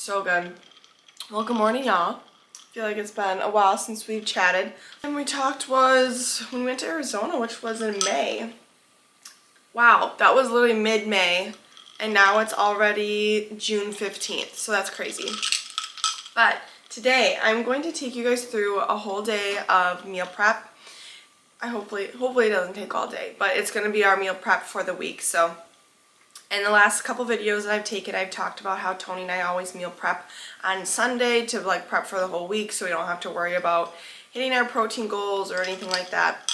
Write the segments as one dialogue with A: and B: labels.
A: So good. Well, good morning, y'all. I feel like it's been a while since we've chatted. And we talked was when we went to Arizona, which was in May. Wow, that was literally mid-May. And now it's already June 15th. So that's crazy. But today, I'm going to take you guys through a whole day of meal prep. Hopefully it doesn't take all day, but it's going to be our meal prep for the week. So in the last couple videos that I've taken, I've talked about how Tony and I always meal prep on Sunday to like prep for the whole week so we don't have to worry about hitting our protein goals or anything like that.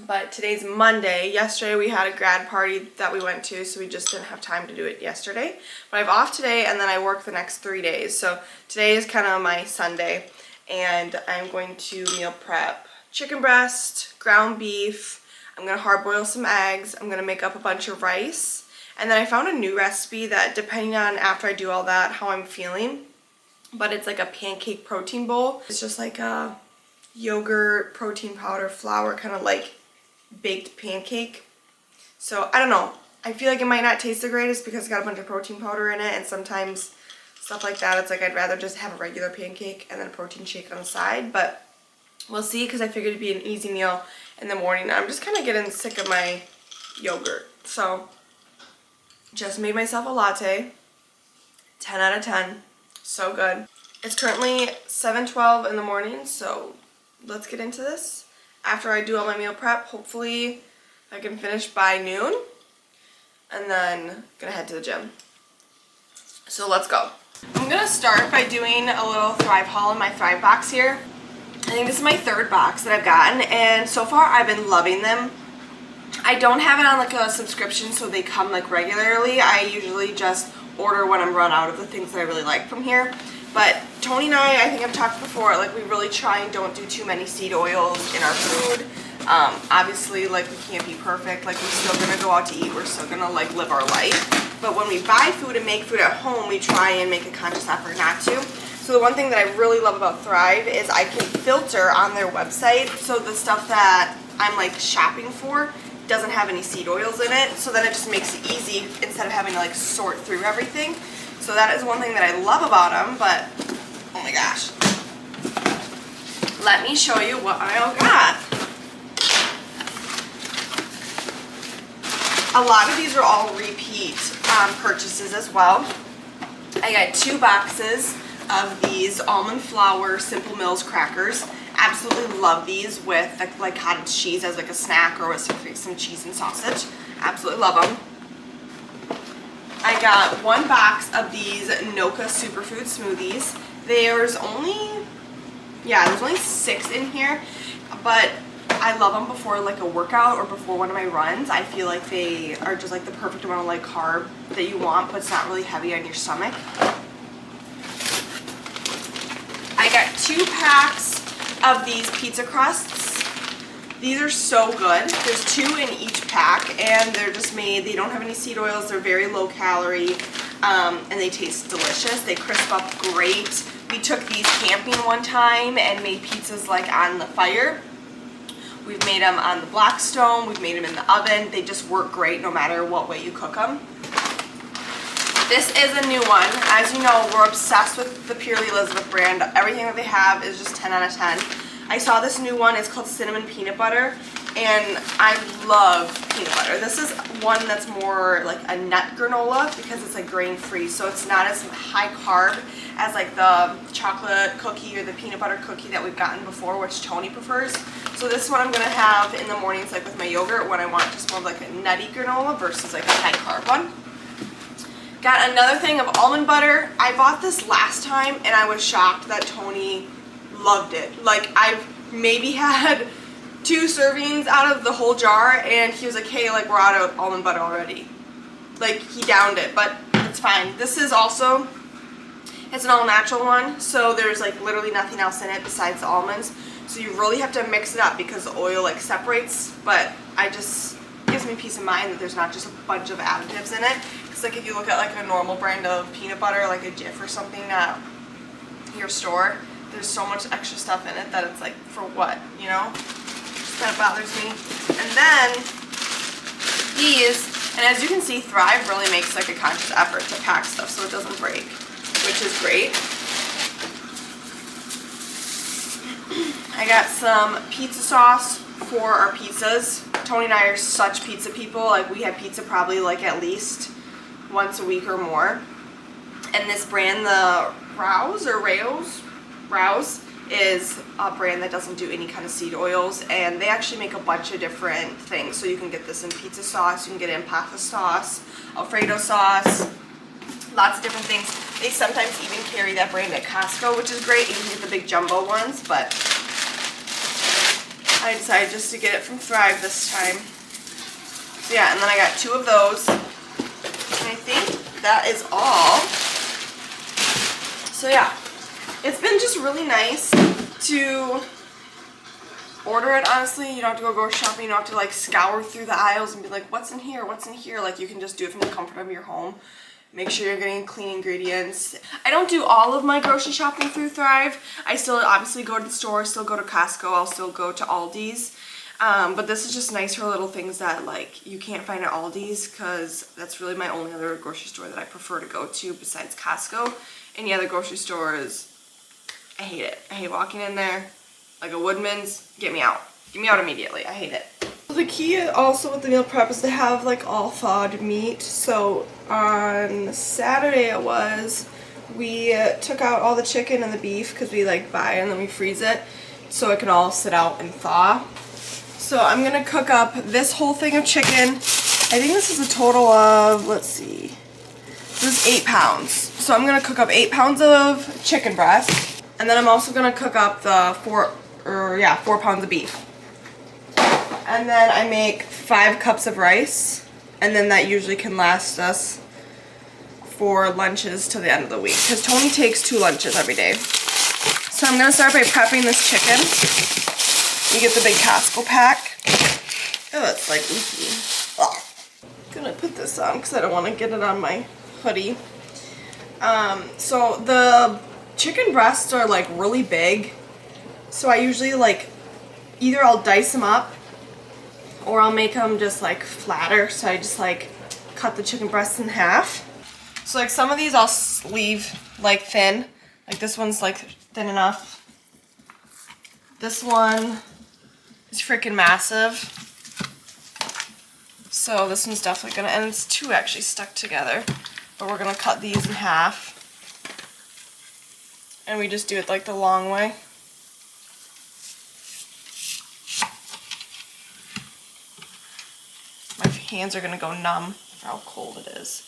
A: But today's Monday. Yesterday we had a grad party that we went to, so we just didn't have time to do it yesterday. But I'm off today and then I work the next 3 days. So today is kind of my Sunday and I'm going to meal prep chicken breast, ground beef. I'm going to hard boil some eggs. I'm going to make up a bunch of rice. And then I found a new recipe that, depending on after I do all that, how I'm feeling, but it's like a pancake protein bowl. It's just like a yogurt, protein powder, flour, kind of like baked pancake. So I don't know. I feel like it might not taste the greatest because it's got a bunch of protein powder in it, and sometimes stuff like that, it's like I'd rather just have a regular pancake and then a protein shake on the side. But we'll see, because I figured it'd be an easy meal in the morning. I'm just kind of getting sick of my yogurt. So just made myself a latte. 10 out of 10. So good. It's currently 7:12 in the morning, so let's get into this. After I do all my meal prep, hopefully I can finish by noon, and then gonna head to the gym. So let's go. I'm gonna start by doing a little Thrive haul in my Thrive box here. I think this is my third box that I've gotten, and so far I've been loving them. I don't have it on like a subscription, so they come like regularly. I usually just order when I'm run out of the things that I really like from here. But Tony and I think I've talked before, like we really try and don't do too many seed oils in our food. Obviously, like we can't be perfect. Like we're still gonna go out to eat. We're still gonna like live our life. But when we buy food and make food at home, we try and make a conscious effort not to. So the one thing that I really love about Thrive is I can filter on their website. So the stuff that I'm like shopping for doesn't have any seed oils in it, so then it just makes it easy instead of having to like sort through everything. So that is one thing that I love about them. But oh my gosh, let me show you what I got. A lot of these are all repeat purchases as well. I got 2 boxes of these almond flour Simple Mills crackers. Absolutely love these with like cottage cheese as like a snack, or with some cheese and sausage. Absolutely love them. I got 1 box of these Noka superfood smoothies. There's only 6 in here, but I love them before like a workout or before one of my runs. I feel like they are just like the perfect amount of like carb that you want, but it's not really heavy on your stomach. I got 2 packs of these pizza crusts. These are so good. There's 2 in each pack, and they're just made, they don't have any seed oils, they're very low calorie, and they taste delicious. They crisp up great. We took these camping one time and made pizzas like on the fire. We've made them on the black stone, we've made them in the oven. They just work great no matter what way you cook them. This is a new one. As you know, we're obsessed with the Purely Elizabeth brand. Everything that they have is just 10 out of 10. I saw this new one. It's called Cinnamon Peanut Butter, and I love peanut butter. This is one that's more like a nut granola because it's like grain-free, so it's not as high carb as like the chocolate cookie or the peanut butter cookie that we've gotten before, which Tony prefers. So this one I'm going to have in the mornings like with my yogurt when I want just more like a nutty granola versus like a high carb one. Got another thing of almond butter. I bought this last time and I was shocked that Tony loved it. Like I've maybe had 2 servings out of the whole jar, and he was like, hey, like we're out of almond butter already. Like he downed it, but it's fine. This is also, it's an all natural one, so there's like literally nothing else in it besides the almonds. So you really have to mix it up because the oil like separates, but gives me peace of mind that there's not just a bunch of additives in it. Because like if you look at like a normal brand of peanut butter, like a Jif or something at your store, there's so much extra stuff in it that it's like, for what, you know? Just kind of bothers me. And then these, and as you can see, Thrive really makes like a conscious effort to pack stuff so it doesn't break. which is great. I got some pizza sauce for our pizzas. Tony and I are such pizza people. Like, we have pizza probably like at least once a week or more. And this brand, the Rouse is a brand that doesn't do any kind of seed oils, and they actually make a bunch of different things. So you can get this in pizza sauce, you can get it in pasta sauce, Alfredo sauce, lots of different things. They sometimes even carry that brand at Costco, which is great. You can get the big jumbo ones, but I decided just to get it from Thrive this time. So yeah, and then I got 2 of those, and I think that is all. So yeah, it's been just really nice to order it, honestly. You don't have to go grocery shopping. You don't have to like scour through the aisles and be like, what's in here, what's in here? Like, you can just do it from the comfort of your home. Make sure you're getting clean ingredients. I don't do all of my grocery shopping through Thrive. I still obviously go to the store, still go to Costco, I'll still go to Aldi's. But this is just nice for little things that like you can't find at Aldi's, because that's really my only other grocery store that I prefer to go to besides Costco. Any other grocery stores, I hate it. I hate walking in there. Like a Woodman's, get me out. Get me out immediately. I hate it. The key also with the meal prep is to have like all thawed meat. So on Saturday we took out all the chicken and the beef because we like buy and then we freeze it so it can all sit out and thaw. So I'm gonna cook up this whole thing of chicken. I think this is a total of, let's see, this is 8 pounds. So I'm gonna cook up 8 pounds of chicken breast, and then I'm also gonna cook up the 4 pounds of beef. And then I make 5 cups of rice, and then that usually can last us for lunches till the end of the week, because Tony takes 2 lunches every day. So I'm gonna start by prepping this chicken. You get the big Costco pack. Oh, it's like leaky. Ugh. I'm gonna put this on because I don't want to get it on my hoodie. So the chicken breasts are like really big, so I usually like either I'll dice them up or I'll make them just like flatter. So I just like cut the chicken breasts in half. So like some of these I'll leave like thin, like this one's like thin enough. This one is freaking massive, so this one's definitely gonna, and it's 2 actually stuck together, but we're gonna cut these in half, and we just do it like the long way. My hands are gonna go numb for how cold it is.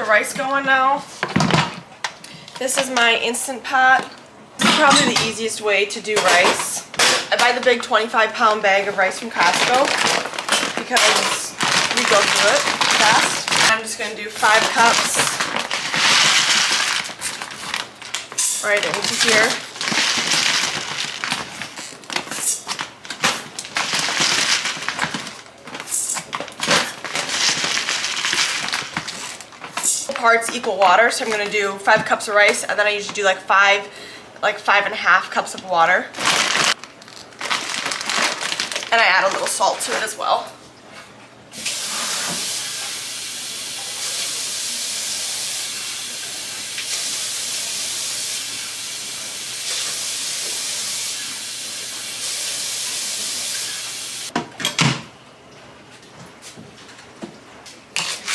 A: Rice going now. This is my Instant Pot. This is probably the easiest way to do rice. I buy the big 25-pound bag of rice from Costco because we go through it fast. I'm just going to do 5 cups right into here. Parts equal water, so I'm going to do 5 cups of rice, and then I usually do like 5.5 cups of water, and I add a little salt to it as well.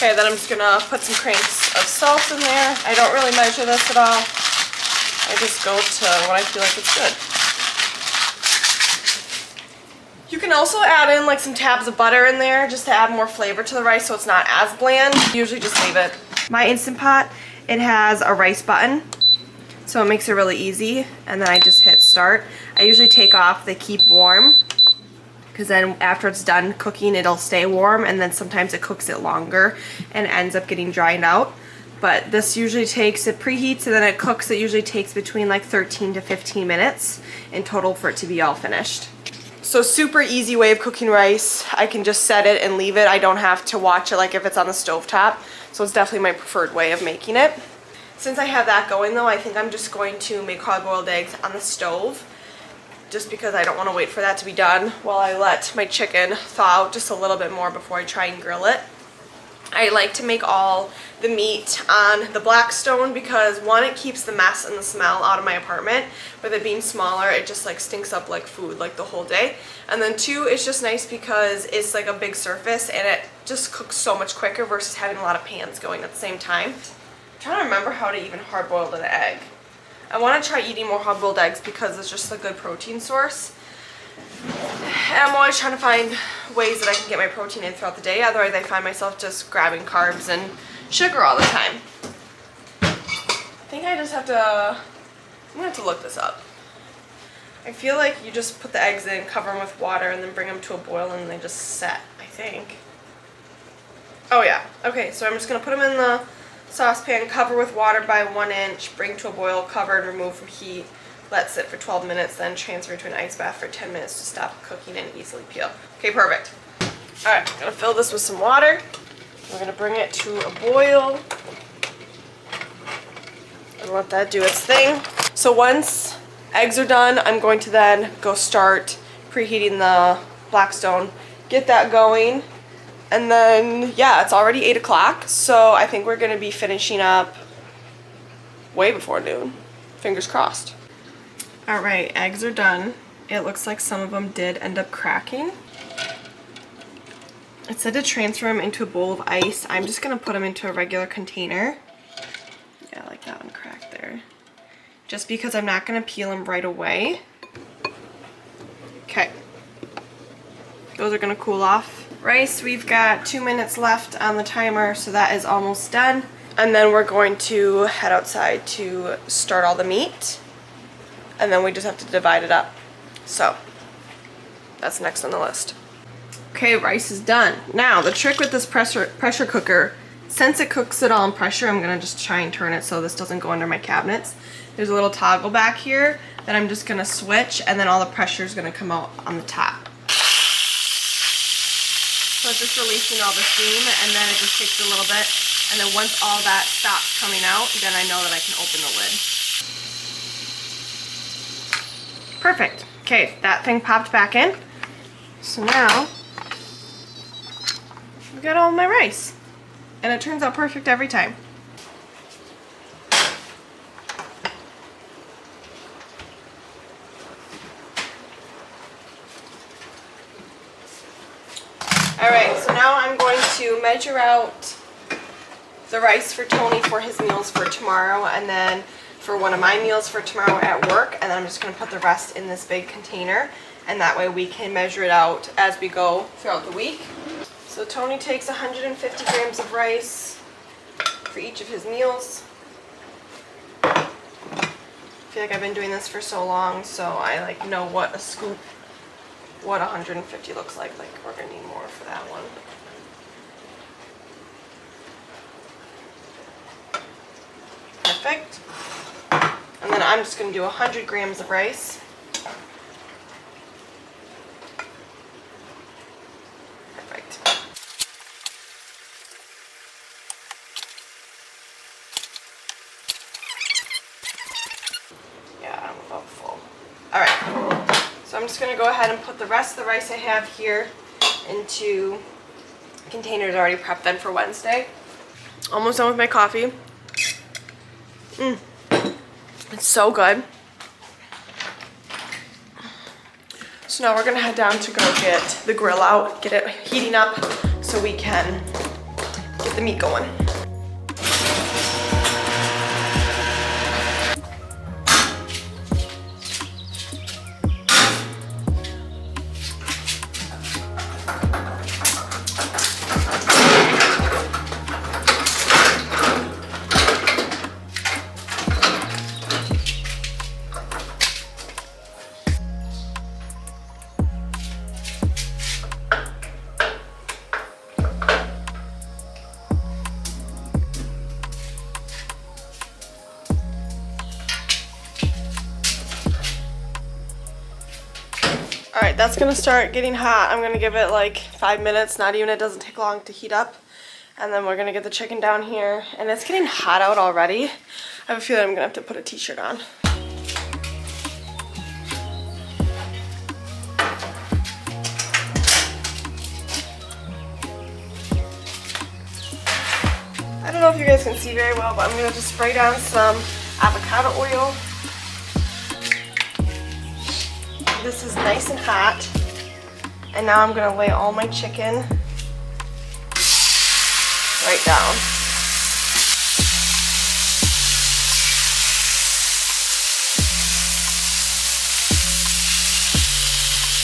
A: Okay, then I'm just gonna put some cranks of salt in there. I don't really measure this at all. I just go to what I feel like it's good. You can also add in like some tabs of butter in there just to add more flavor to the rice so it's not as bland. Usually just leave it. My Instant Pot, it has a rice button, so it makes it really easy, and then I just hit start. I usually take off the keep warm, because then after it's done cooking it'll stay warm, and then sometimes it cooks it longer and ends up getting dried out. But this usually takes, it preheats and then it cooks. It usually takes between like 13 to 15 minutes in total for it to be all finished. So super easy way of cooking rice. I can just set it and leave it. I don't have to watch it like if it's on the stovetop. So it's definitely my preferred way of making it. Since I have that going though, I think I'm just going to make hard-boiled eggs on the stove, just because I don't want to wait for that to be done while I let my chicken thaw out just a little bit more before I try and grill it. I like to make all the meat on the Blackstone because one, it keeps the mess and the smell out of my apartment. With it being smaller, it just like stinks up like food like the whole day. And then two, it's just nice because it's like a big surface and it just cooks so much quicker versus having a lot of pans going at the same time. I'm trying to remember how to even hard-boil an egg. I want to try eating more hard-boiled eggs because it's just a good protein source. And I'm always trying to find ways that I can get my protein in throughout the day. Otherwise, I find myself just grabbing carbs and sugar all the time. I think I just have to... I'm going to have to look this up. I feel like you just put the eggs in, cover them with water, and then bring them to a boil, and they just set, I think. Oh, yeah. Okay, so I'm just going to put them in the saucepan, cover with water by 1 inch, bring to a boil, cover and remove from heat. Let sit for 12 minutes, then transfer to an ice bath for 10 minutes to stop cooking and easily peel. Okay, perfect. Alright, I'm going to fill this with some water. We're going to bring it to a boil. And let that do its thing. So once eggs are done, I'm going to then go start preheating the Blackstone. Get that going. And then, yeah, it's already 8 o'clock. So I think we're going to be finishing up way before noon. Fingers crossed. Alright, eggs are done. It looks like some of them did end up cracking. It said to transfer them into a bowl of ice. I'm just going to put them into a regular container. Yeah, like that one cracked there. Just because I'm not going to peel them right away. Okay. Those are going to cool off. Rice, we've got 2 minutes left on the timer, so that is almost done. And then we're going to head outside to start all the meat. And then we just have to divide it up. So, that's next on the list. Okay, rice is done. Now, the trick with this pressure cooker, since it cooks it all in pressure, I'm gonna just try and turn it so this doesn't go under my cabinets. There's a little toggle back here that I'm just gonna switch, and then all the pressure is gonna come out on the top. So it's just releasing all the steam, and then it just takes a little bit. And then once all that stops coming out, then I know that I can open the lid. Perfect. Okay, that thing popped back in. So now, I've got all my rice. And it turns out perfect every time. Alright, so now I'm going to measure out the rice for Tony for his meals for tomorrow, and then for one of my meals for tomorrow at work, and then I'm just going to put the rest in this big container, and that way we can measure it out as we go throughout the week. So Tony takes 150 grams of rice for each of his meals. I feel like I've been doing this for so long, so I like know what a scoop, what 150 looks like. Like, we're going to need more for that one. Perfect. And then I'm just going to do 100 grams of rice. Perfect. Yeah, I'm about full. Alright, so I'm just going to go ahead and put the rest of the rice I have here into containers already prepped then for Wednesday. Almost done with my coffee. It's so good. So now we're gonna head down to go get the grill out, get it heating up so we can get the meat going. Alright, that's gonna start getting hot. I'm gonna give it like 5 minutes, not even, it doesn't take long to heat up. And then we're gonna get the chicken down here. And it's getting hot out already. I have a feeling I'm gonna have to put a t-shirt on. I don't know if you guys can see very well, but I'm gonna just spray down some avocado oil. This is nice and hot. And now I'm gonna lay all my chicken right down.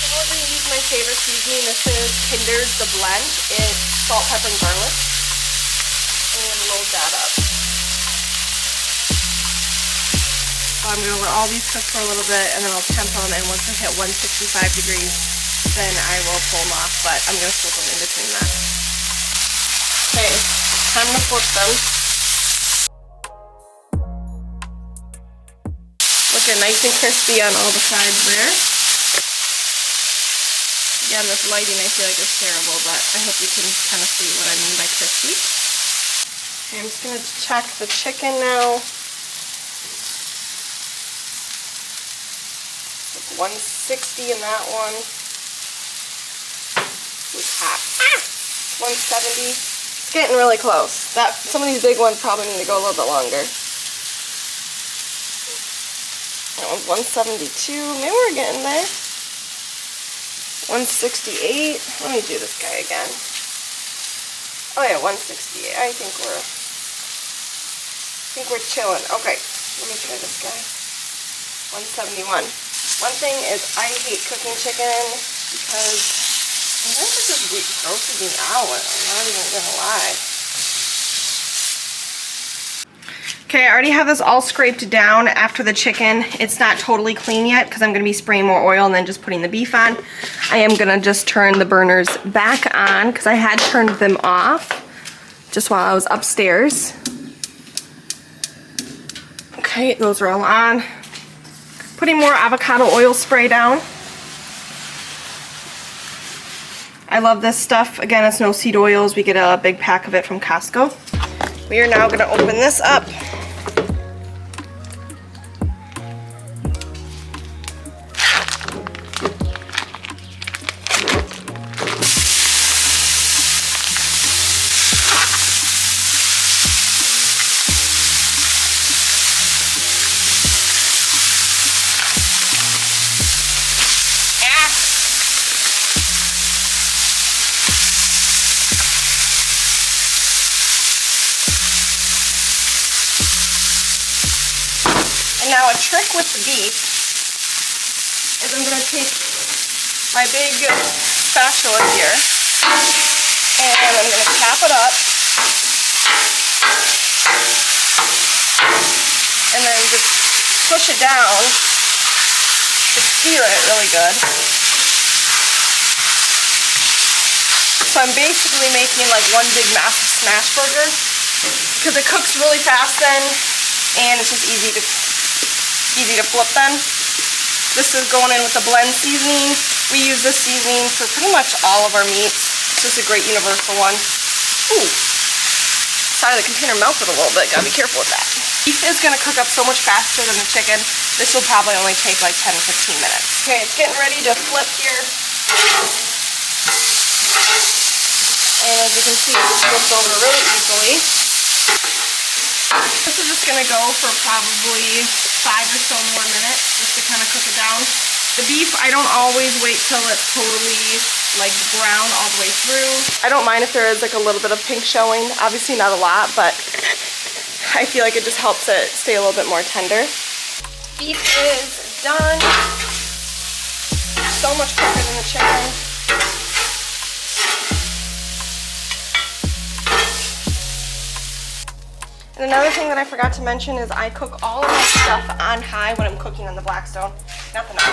A: And we're gonna use my favorite seasoning. This is Kinder's The Blend. It's salt, pepper, and garlic. And load that up. So I'm gonna let all these cook for a little bit, and then I'll temp them, and once I hit 165 degrees, then I will pull them off, but I'm gonna flip them in between that. Okay, time to flip them. Looking nice and crispy on all the sides there. Again, this lighting I feel like is terrible, but I hope you can kind of see what I mean by crispy. Okay, I'm just gonna check the chicken now. 160 in that one. It's hot. 170. It's getting really close. Some of these big ones probably need to go a little bit longer. That one's 172. Maybe we're getting there. 168. Let me do this guy again. Oh yeah, 168. I think we're chilling. Okay, let me try this guy. 171. One thing is I hate cooking chicken because sometimes it just grosses me out. I'm not even gonna lie. Okay, I already have this all scraped down after the chicken. It's not totally clean yet because I'm gonna be spraying more oil and then just putting the beef on. I am gonna just turn the burners back on because I had turned them off just while I was upstairs. Okay, those are all on. Putting more avocado oil spray down. I love this stuff. Again, it's no seed oils. We get a big pack of it from Costco. We are now going to open this up. Now a trick with the beef is I'm going to take my big spatula here and I'm going to chop it up and then just push it down to sear it really good. So I'm basically making like one big massive smash burger because it cooks really fast then and it's just easy to flip then. This is going in with the blend seasoning. We use this seasoning for pretty much all of our meats. It's just a great universal one. Ooh, side of the container melted a little bit. Gotta be careful with that. Beef is gonna cook up so much faster than the chicken. This will probably only take like 10 or 15 minutes. Okay, it's getting ready to flip here. And as you can see, it flips over really easily. This is just gonna go for probably 5 or so more minutes just to kind of cook it down. The beef, I don't always wait till it's totally like brown all the way through. I don't mind if there is like a little bit of pink showing. Obviously not a lot, but I feel like it just helps it stay a little bit more tender. Beef is done. So much quicker than the chicken. And another thing that I forgot to mention is I cook all of my stuff on high when I'm cooking on the Blackstone, not the knob.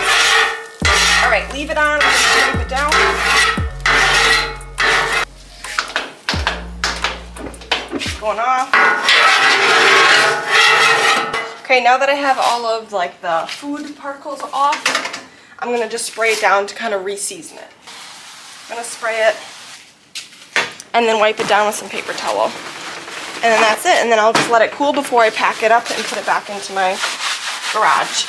A: All right, leave it on, I'm gonna tape it down. Going off. Okay, now that I have all of like the food particles off, I'm gonna just spray it down to kind of re-season it. I'm gonna spray it and then wipe it down with some paper towel. And then that's it. And then I'll just let it cool before I pack it up and put it back into my garage.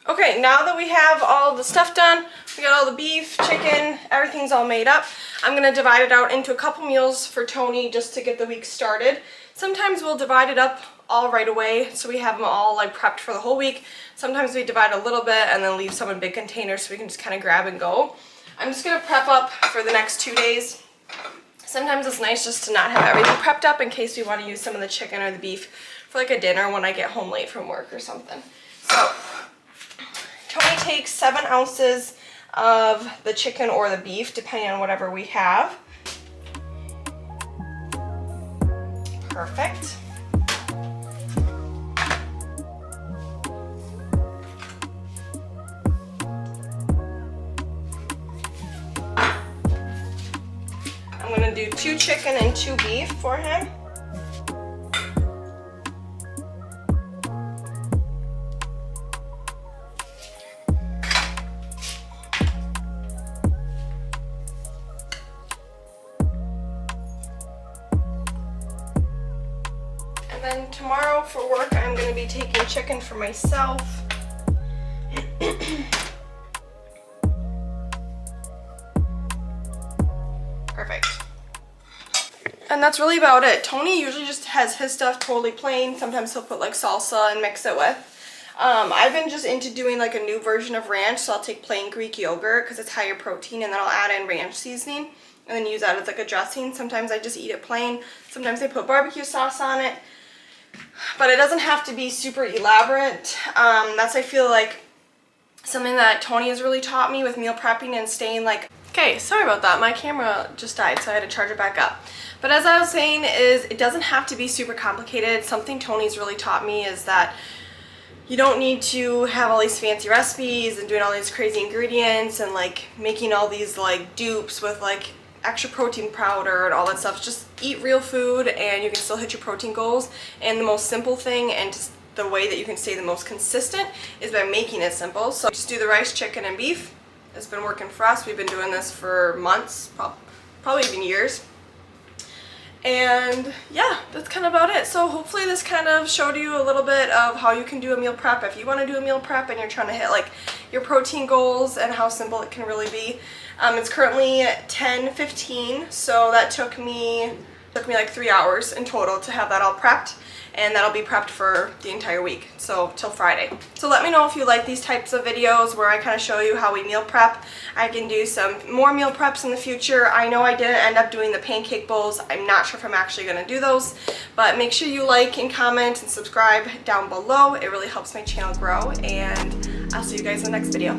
A: Okay, now that we have all the stuff done, we got all the beef, chicken, everything's all made up. I'm gonna divide it out into a couple meals for Tony just to get the week started. Sometimes we'll divide it up all right away so we have them all like prepped for the whole week. Sometimes we divide a little bit and then leave some in big containers so we can just kind of grab and go. I'm just gonna prep up for the next 2 days. Sometimes it's nice just to not have everything prepped up in case we want to use some of the chicken or the beef for like a dinner when I get home late from work or something. So Tony takes 7 ounces of the chicken or the beef, depending on whatever we have. Perfect. I'm gonna do 2 chicken and 2 beef for him. And then tomorrow for work, I'm going to be taking chicken for myself. Perfect. And that's really about it. Tony usually just has his stuff totally plain. Sometimes he'll put like salsa and mix it with. I've been just into doing like a new version of ranch, so I'll take plain Greek yogurt because it's higher protein, and then I'll add in ranch seasoning and then use that as like a dressing. Sometimes I just eat it plain. Sometimes I put barbecue sauce on it. But it doesn't have to be super elaborate. That's, I feel like, something that Tony has really taught me with meal prepping and staying like... Okay, sorry about that. My camera just died, so I had to charge it back up. But as I was saying, is it doesn't have to be super complicated. Something Tony's really taught me is that you don't need to have all these fancy recipes and doing all these crazy ingredients and like making all these like dupes with like extra protein powder and all that stuff. Just eat real food and you can still hit your protein goals. And the most simple thing and just the way that you can stay the most consistent is by making it simple. So just do the rice, chicken, and beef. It's been working for us. We've been doing this for months, probably even years. And yeah, that's kind of about it. So hopefully this kind of showed you a little bit of how you can do a meal prep if you want to do a meal prep and you're trying to hit like your protein goals and how simple it can really be. It's currently 10:15, so that took me like 3 hours in total to have that all prepped, and that'll be prepped for the entire week, so till Friday. So let me know if you like these types of videos where I kind of show you how we meal prep. I can do some more meal preps in the future. I know I didn't end up doing the pancake bowls. I'm not sure if I'm actually going to do those, but make sure you like and comment and subscribe down below. It really helps my channel grow, and I'll see you guys in the next video.